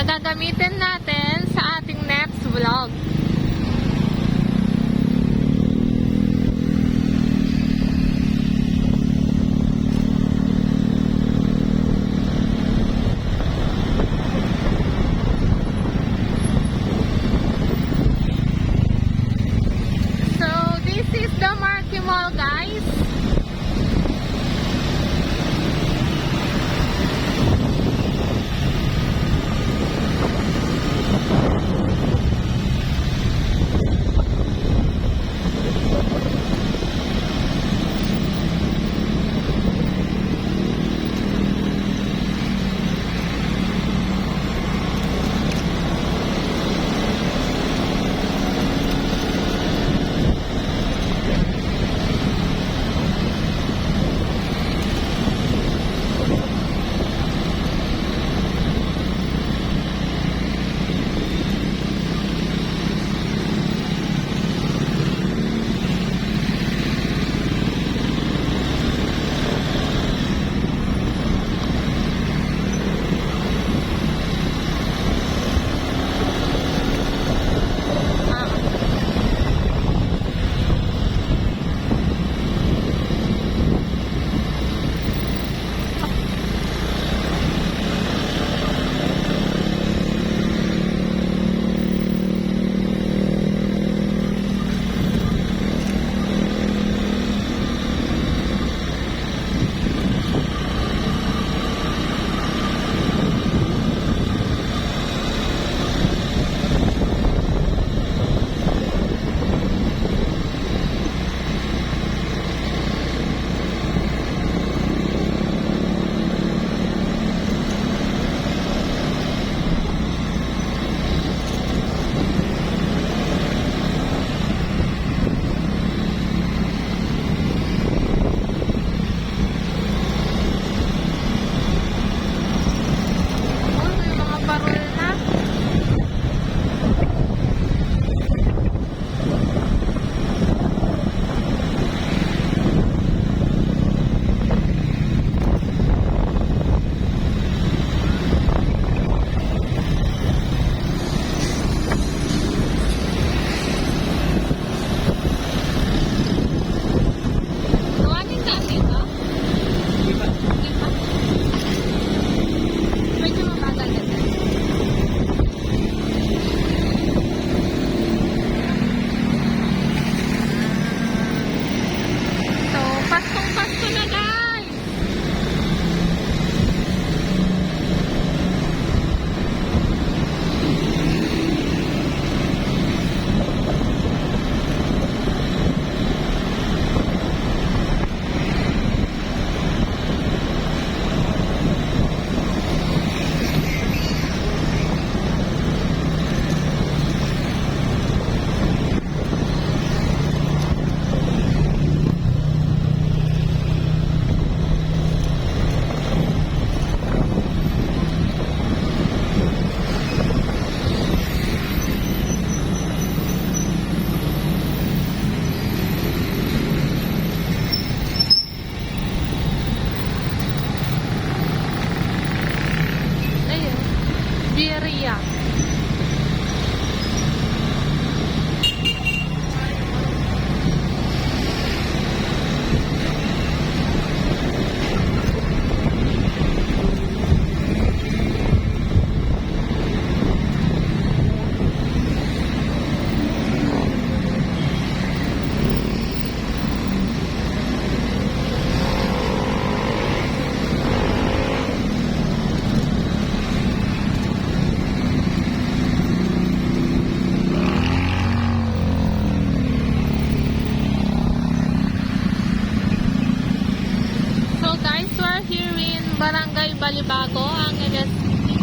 gagamitin natin sa ating next vlog. So, this is the Marquee Mall, guys. Biria. Barangay Balibago, Angeles City.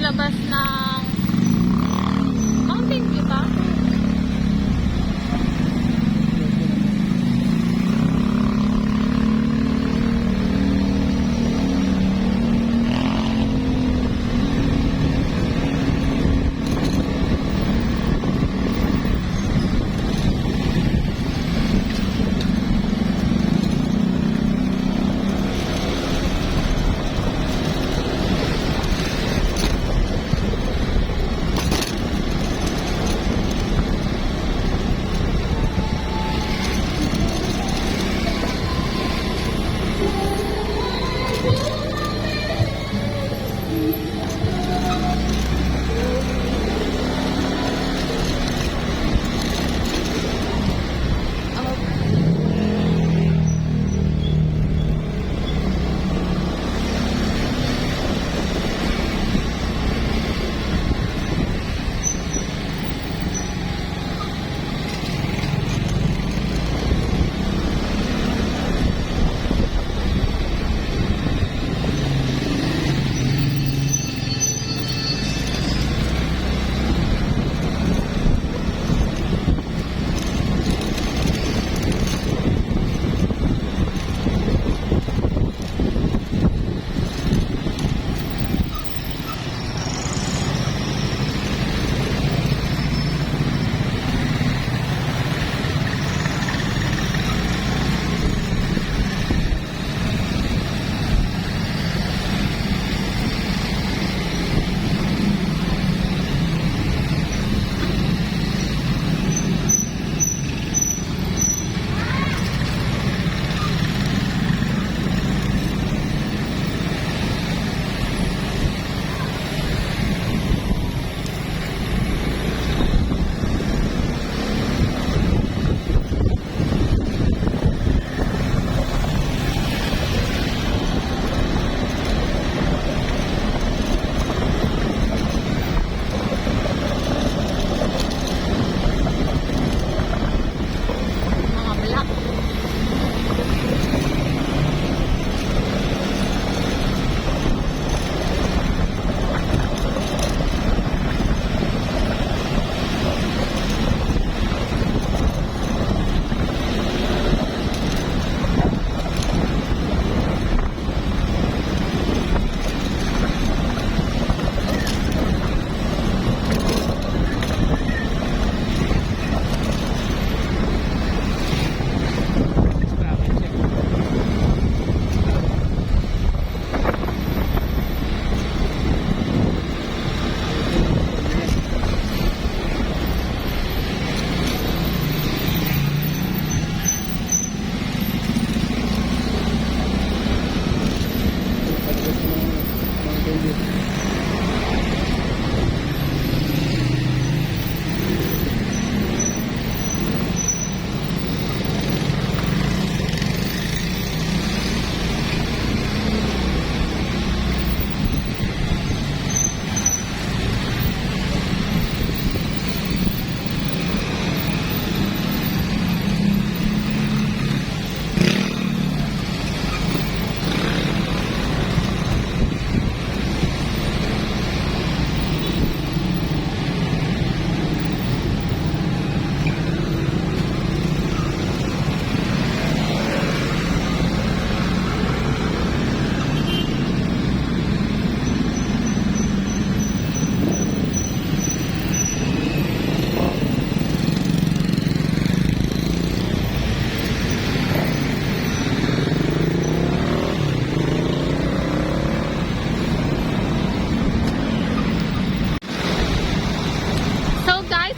labas ng Mountain View ba?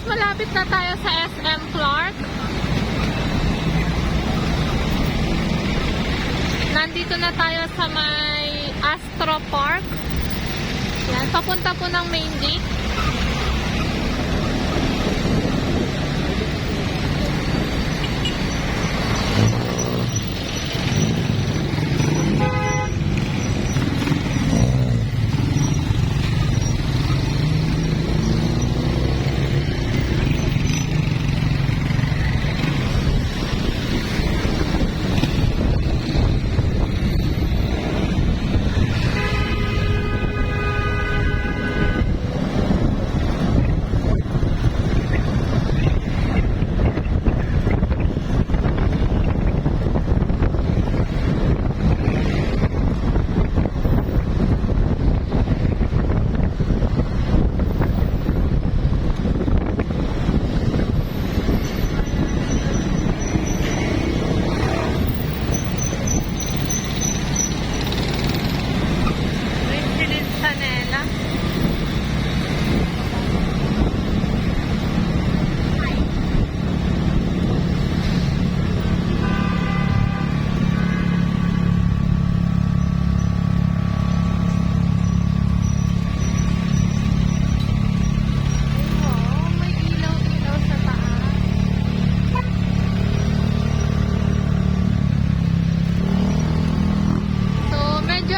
Malapit na tayo sa SM Clark. Nandito na tayo sa may Astro Park. Yan, papunta po ng main gate.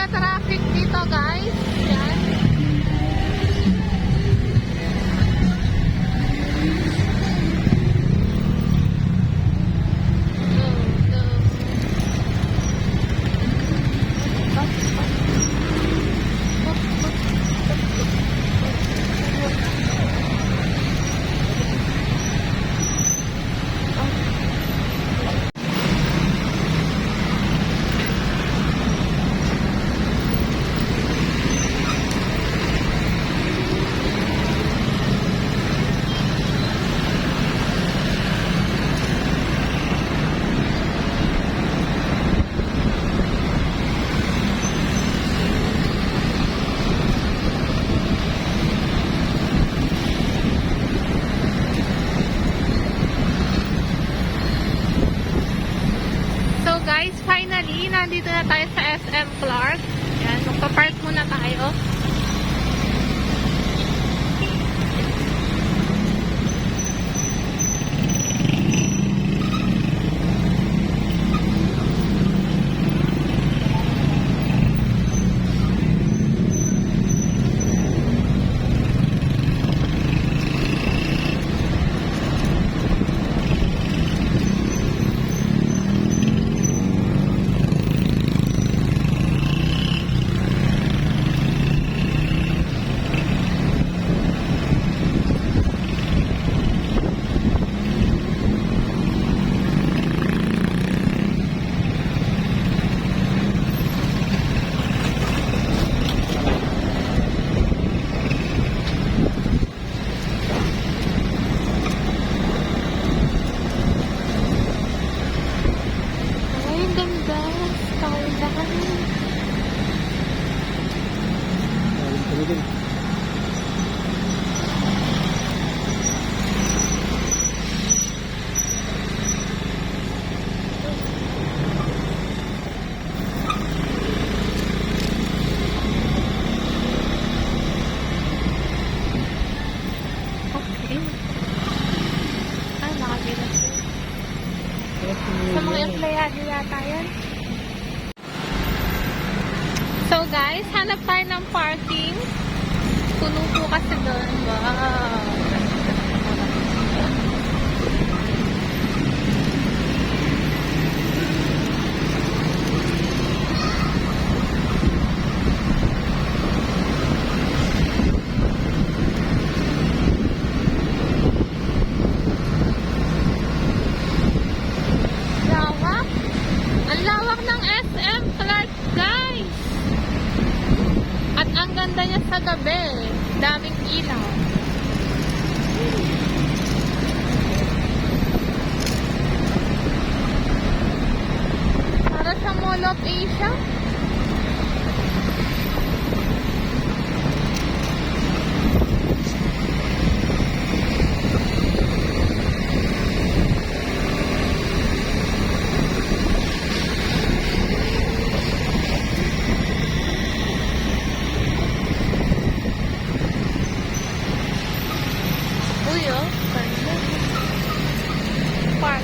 nagka-traffic dito, guys. Yan. Go, go. So guys, finally, nandito na tayo sa SM Clark. Yan, magpa-park muna tayo. Ay, ang ganda. Skyline. Okay. Ay, nakabilang. Sa mga empleyado yata yan. So guys, hanap tayo ng parking. Puno po kasi doon. Wow. Lawak. Ang lawak ng SM Clark, guys. At ang ganda niya sa gabi. Daming ilaw. Para sa Mall of Asia. Uy, oh. Ganda. Park.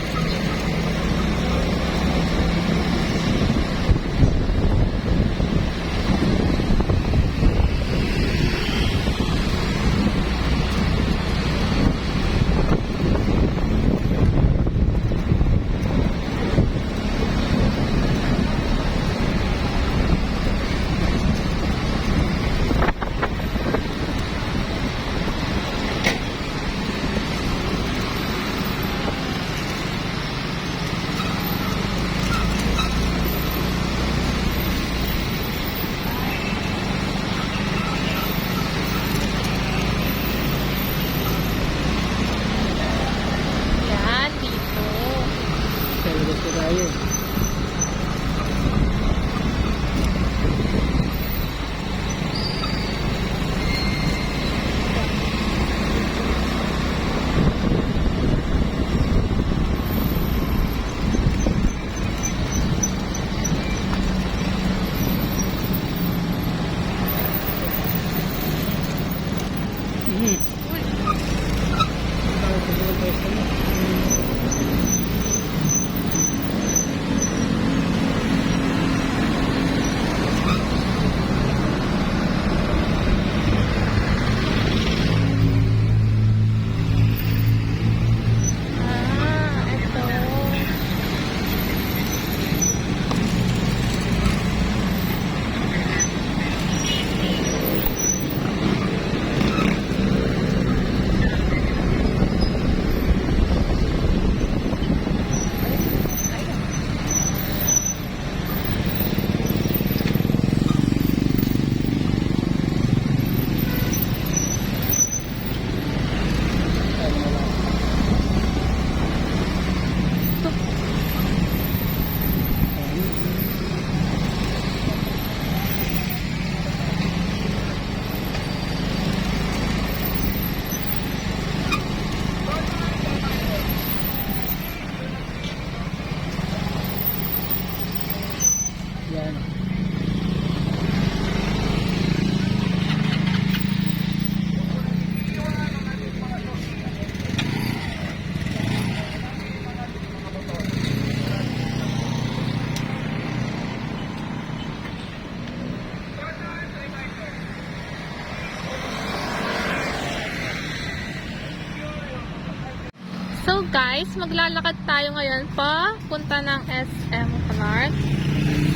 guys, maglalakad tayo ngayon pa punta ng SM Clark.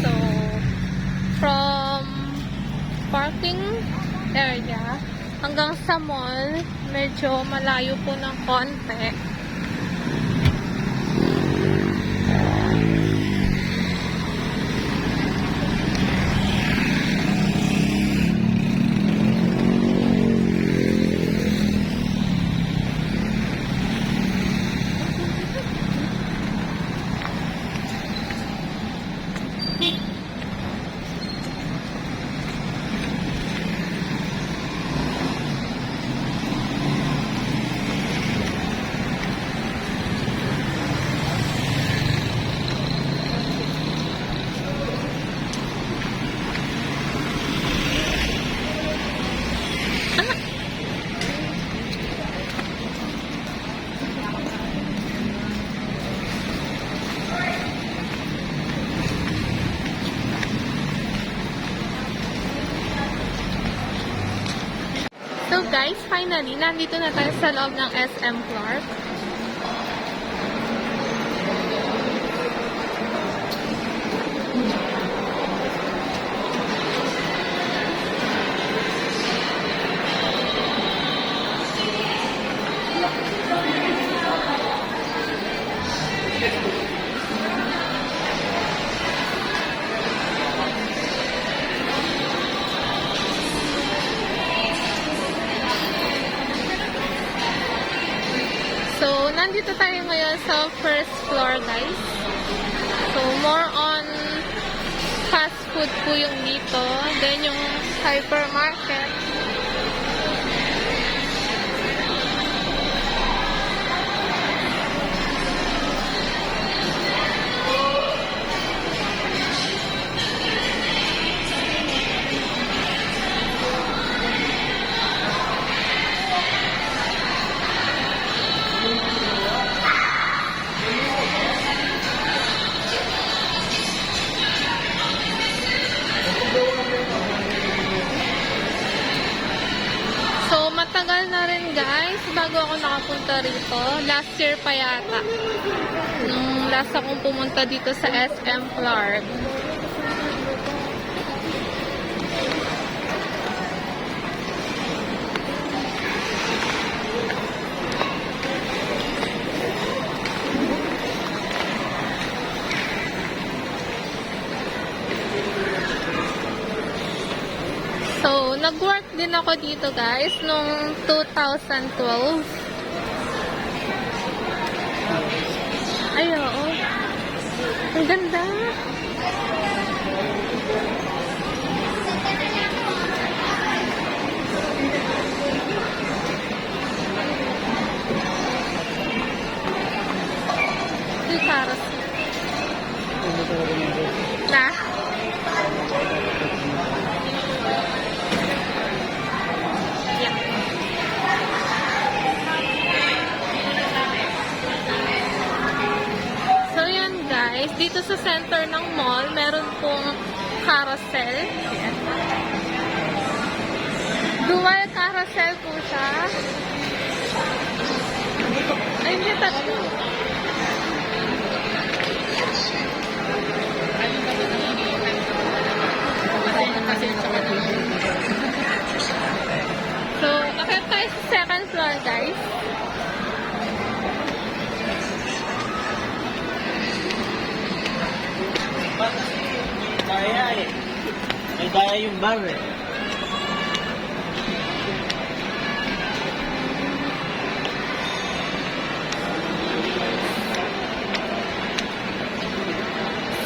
So, from parking area hanggang sa mall, medyo malayo po ng konti. So guys, finally, nandito na tayo sa loob ng SM Clark. So, nandito tayo ngayon sa first floor, guys. So, more on fast food po yung dito. Then, yung hypermarket. So, matagal na rin guys, bago ako nakapunta rito. Last year pa yata. Nung last akong pumunta dito sa SM Clark. So, nag-work din ako dito guys nung 2012. Ay, oo. Ang ganda. Yung karos. Na? Guys, dito sa center ng mall, meron pong carousel. Ayan. Dual carousel po siya. Ay, hindi tatlo. So, akit tayo sa second floor, guys. Daya eh. May daya yung bar eh.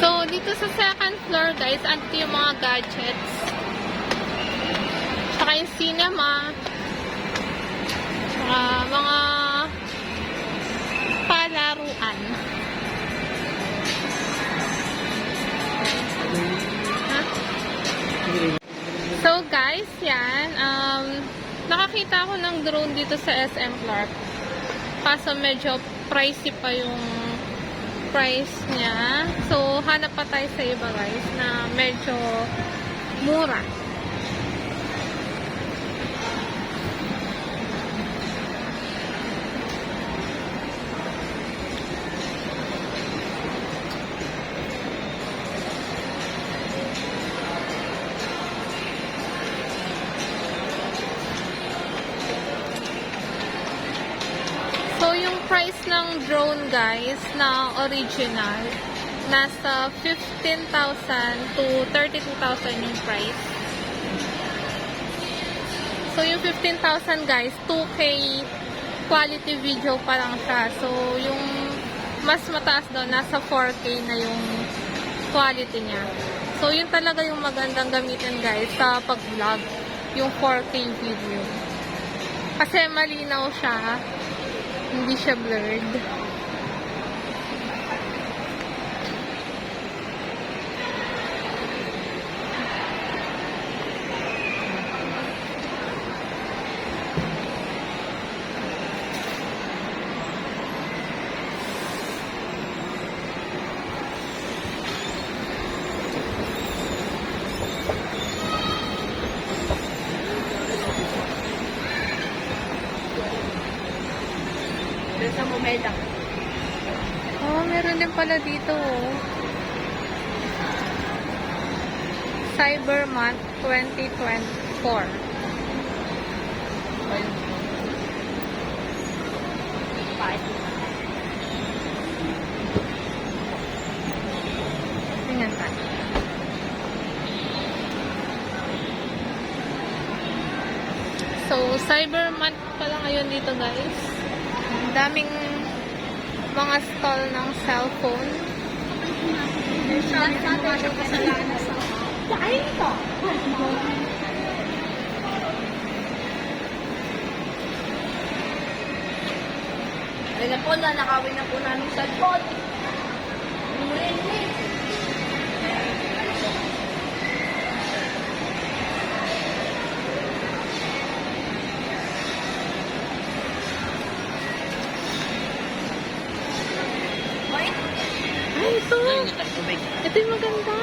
So, dito sa second floor guys, andito yung mga gadgets. Saka yung cinema. Saka mga palaruan. So guys, yan. Nakakita ako ng drone dito sa SM Clark. Kaso medyo pricey pa yung price niya. So, hanap pa tayo sa iba guys na medyo mura. price ng drone guys na original, nasa 15,000 to 32,000 yung price. So yung 15,000 guys, 2K quality video pa lang siya. So yung mas mataas daw, nasa 4K na yung quality niya. So yun talaga yung magandang gamitin guys sa pag-vlog, yung 4K video. Kasi malinaw siya, hindi siya blurred. Sa Momeda. Oh, meron din pala dito, oh. Cyber Month 2024. Tingnan tayo. So, Cyber Month pala ngayon dito, guys. Ang daming mga stall ng cellphone. Ayan po, nanakawin na po namin sa cellphone. Ay, ito! Ito yung maganda.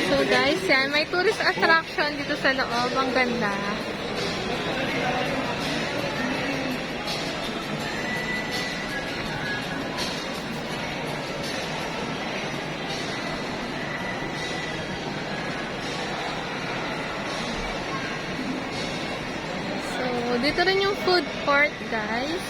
So guys, yan. May tourist attraction dito sa loob. Ang ganda. So, dito rin yung food court, guys.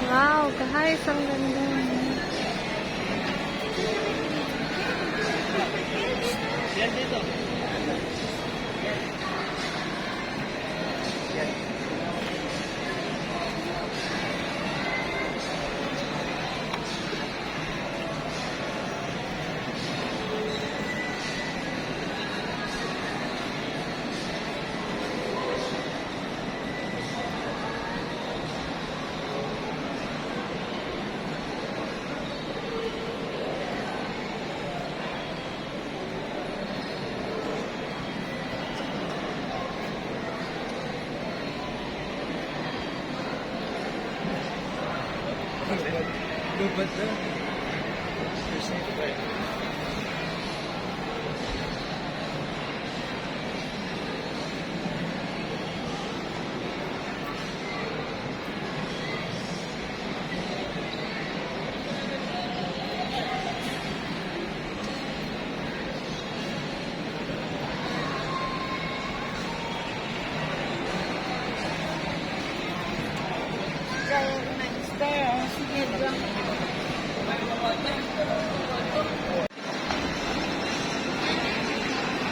Wow, guys, ang ganda. Yan dito.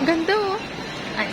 Ganda, oh. Ay.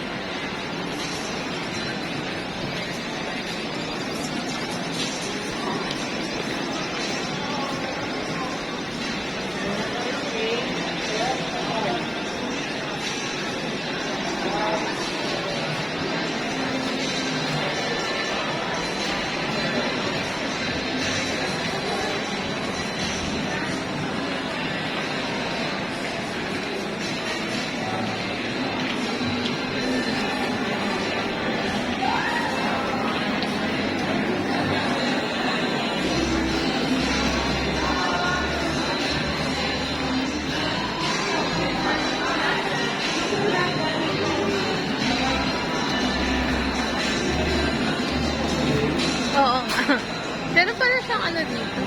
ano dito.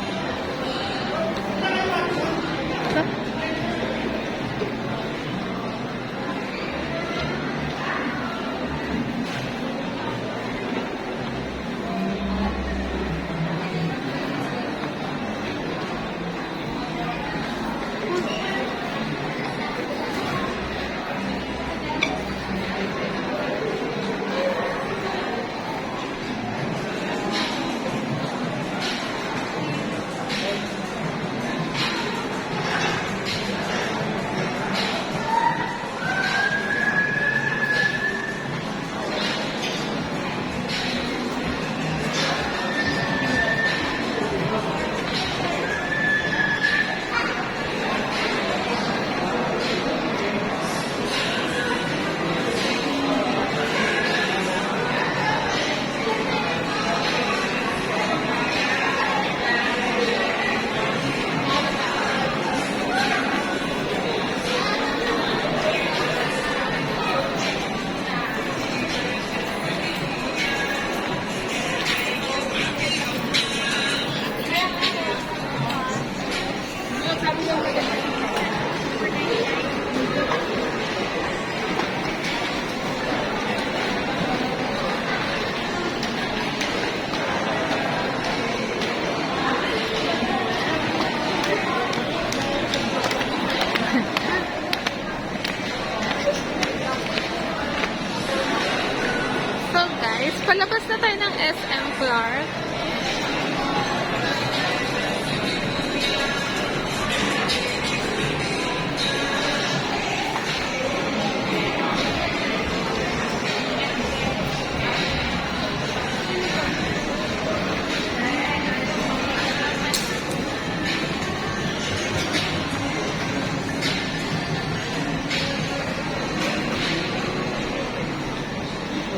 Ito. So guys, palabas na tayo ng SM Clark.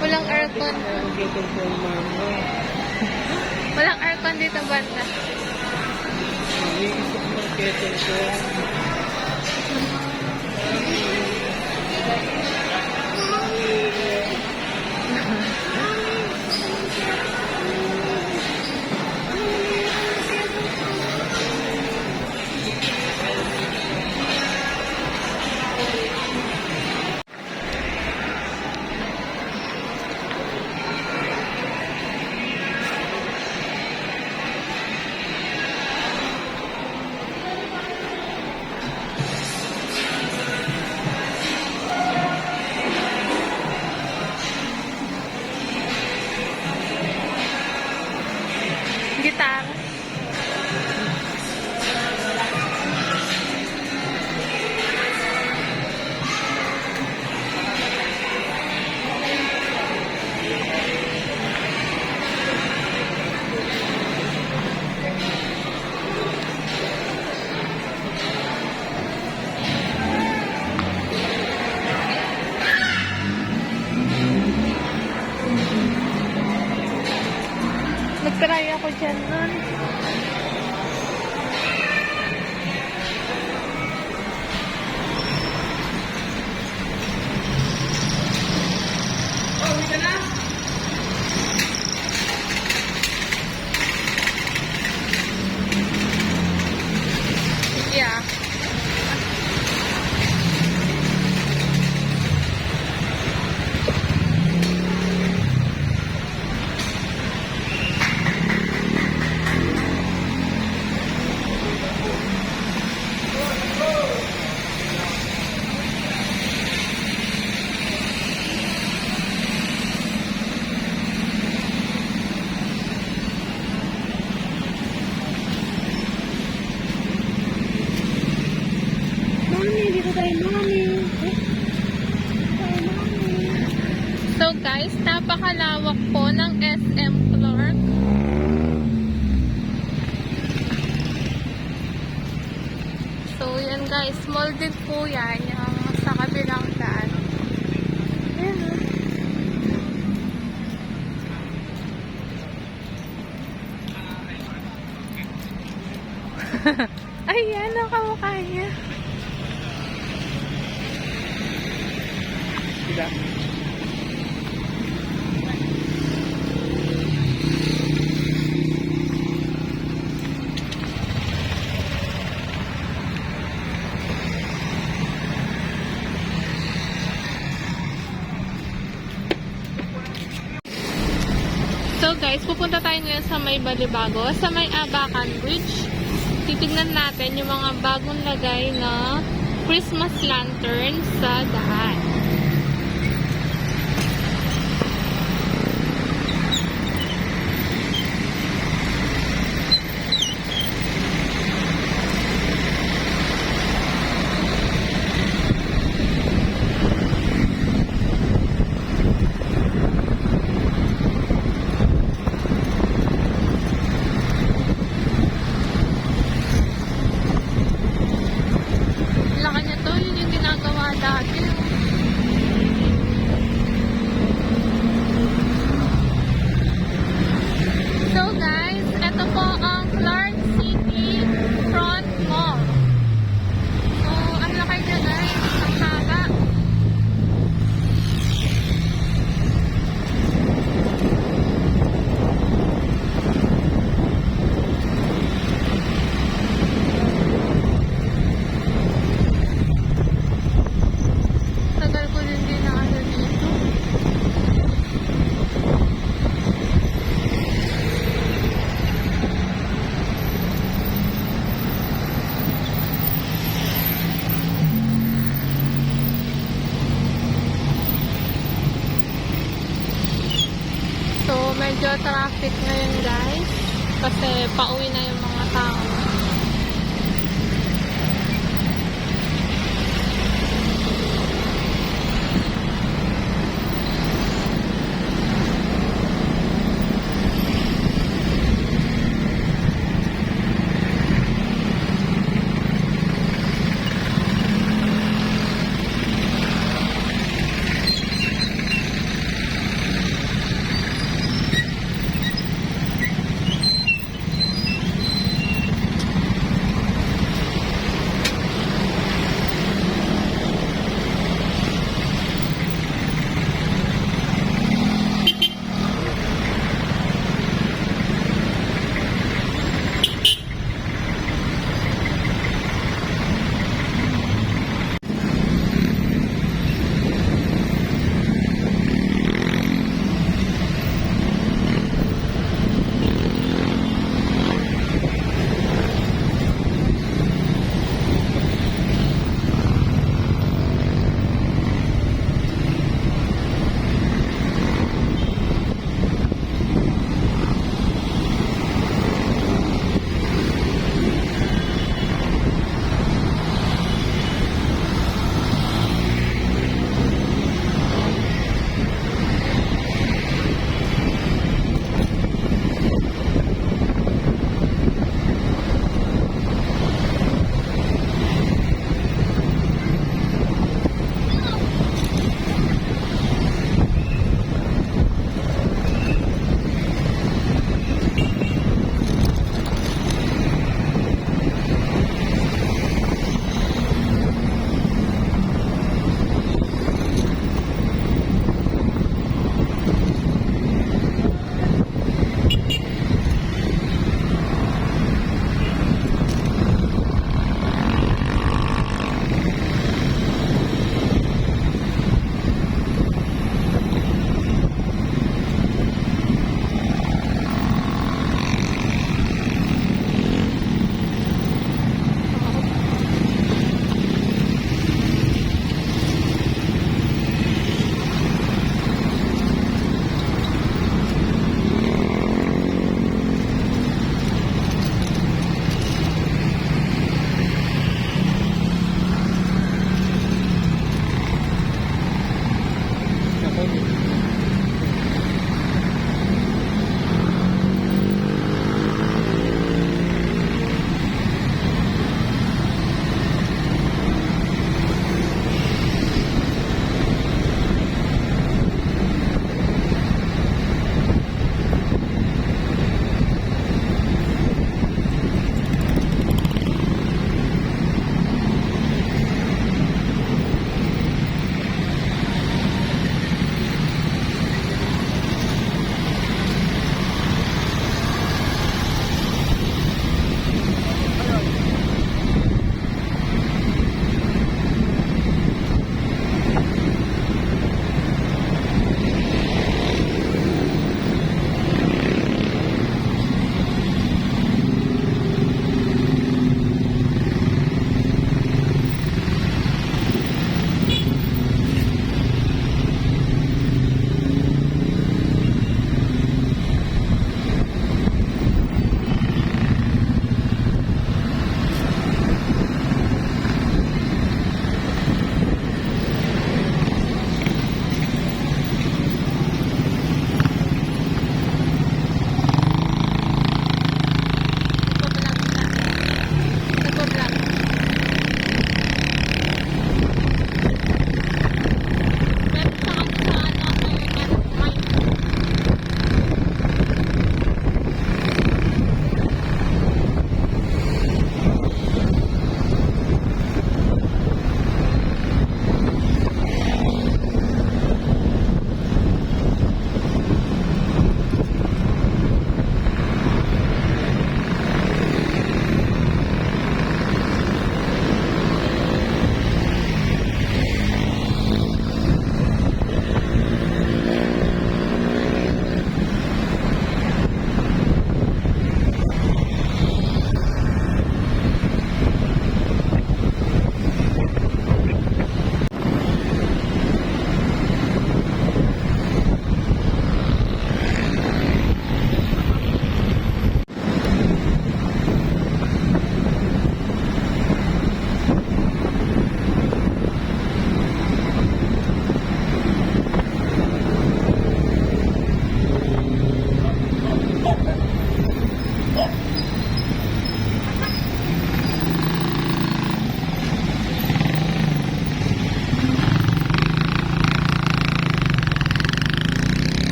Walang aircon. Walang aircon dito banda. Gitar. Nag-try ako dyan nun. Yeah. So guys, napakalawak po ng SM Clark. So yan guys, small din po yan yung sa kabilang daan. Ayan. Ayan, ang kamukha niya. Diba? guys, pupunta tayo ngayon sa may Balibago, sa may Abacan Bridge. Titignan natin yung mga bagong lagay na Christmas lantern sa daan. Laki niya to, yun yung ginagawa dati. So guys, ito po ang Clark City Front Mall. So, ang laki niya guys, ang haba. Tagal ko din na ano dito. So, medyo traffic ngayon guys. Kasi pauwi na yung mga tao.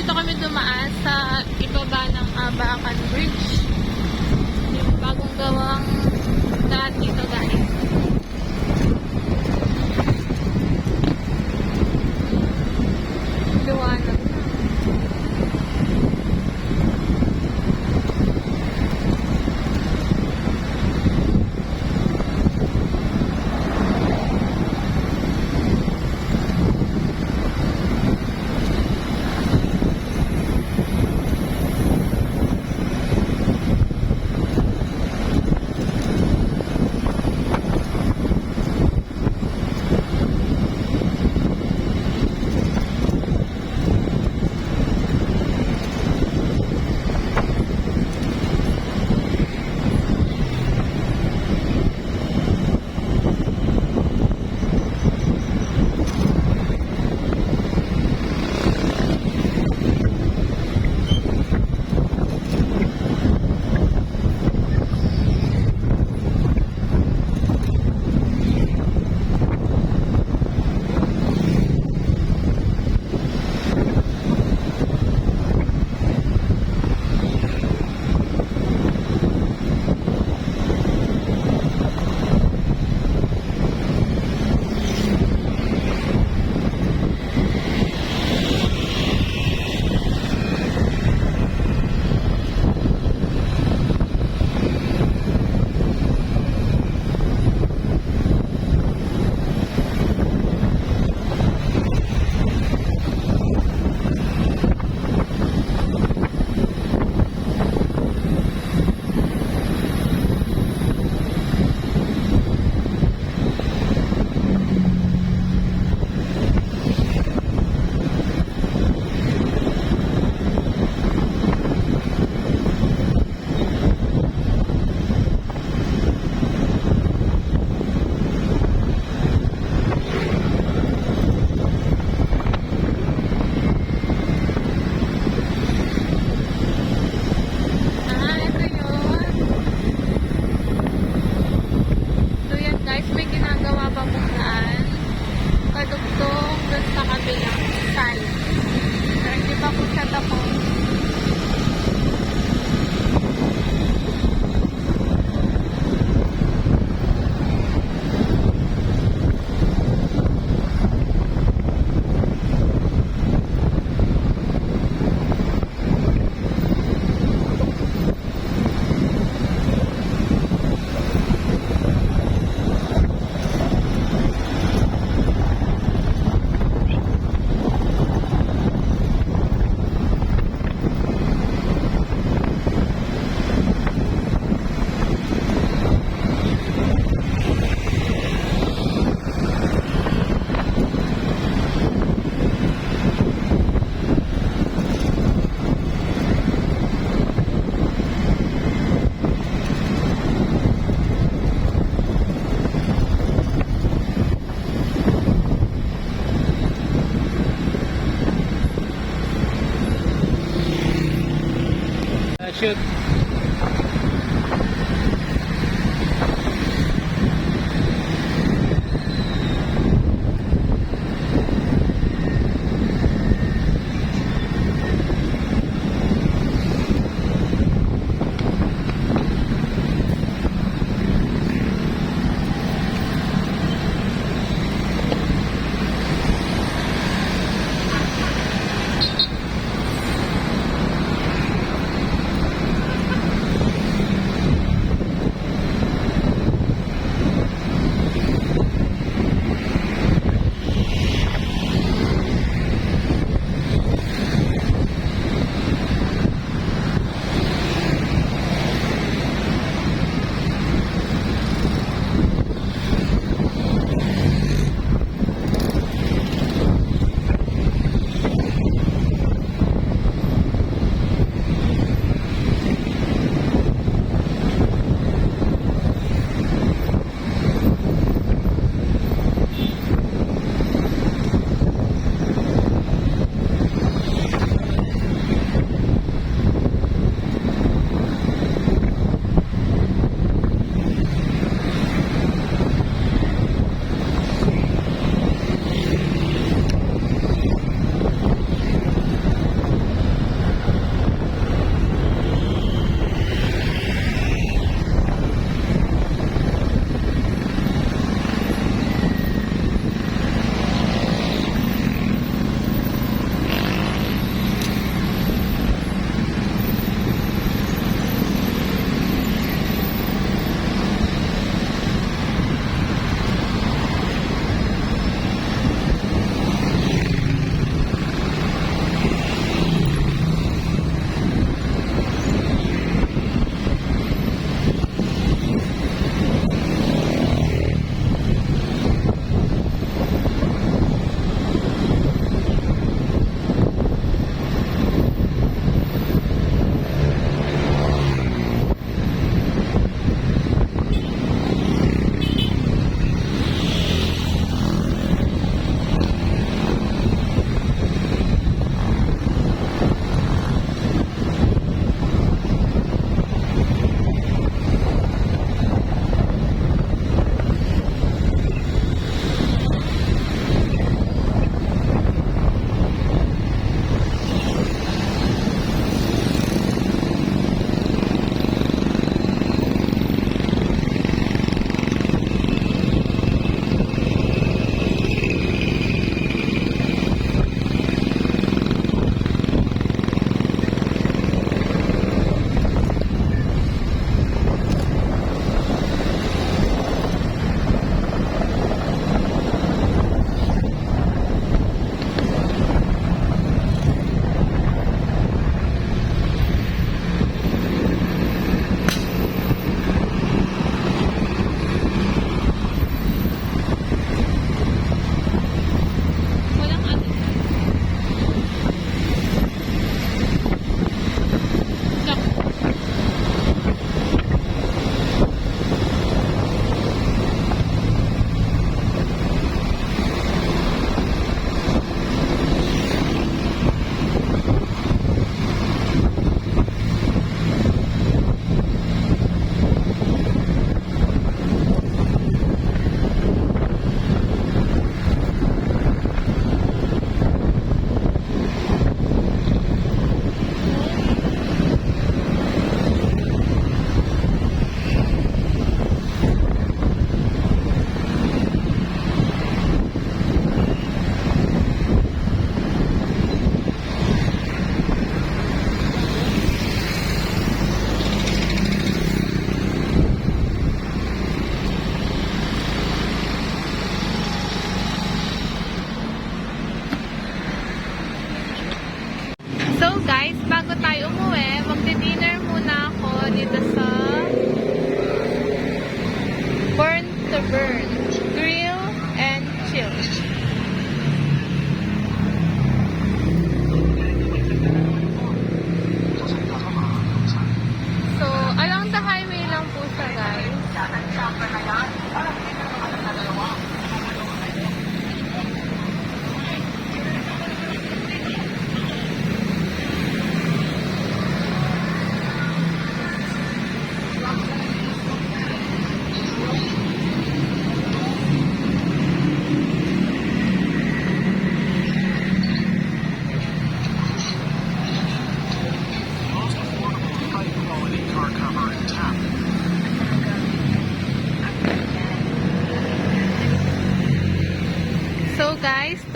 dito kami dumaan sa ibaba ng Abacan Bridge. Yung bagong gawang daan dito, guys. Liwanag na. Ito yun. So yan guys, may ginagawa pa po daan. Kadugtong dun sa kabilang side. Pero hindi pa po siya tapos. Shoot.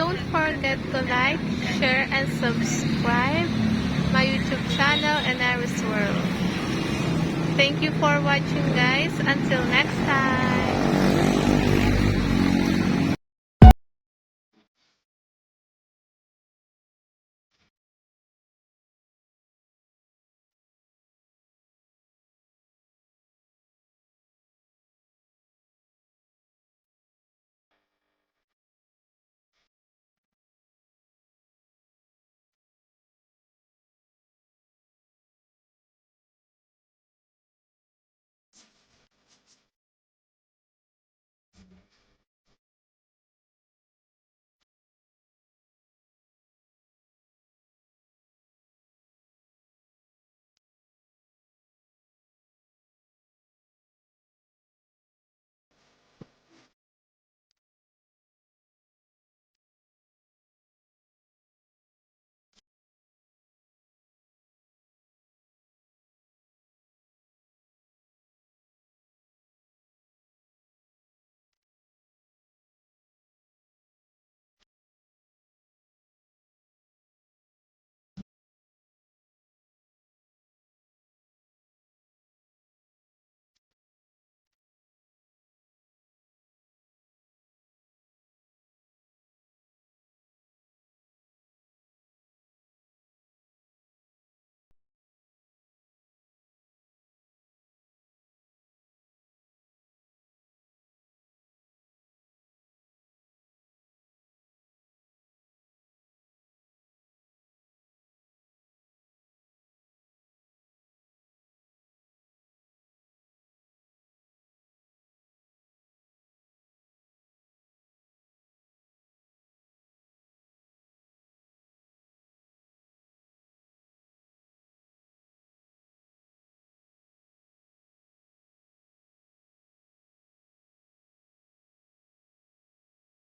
don't forget to like, share, and subscribe my YouTube channel, Enaris World. Thank you for watching, guys. Until next time.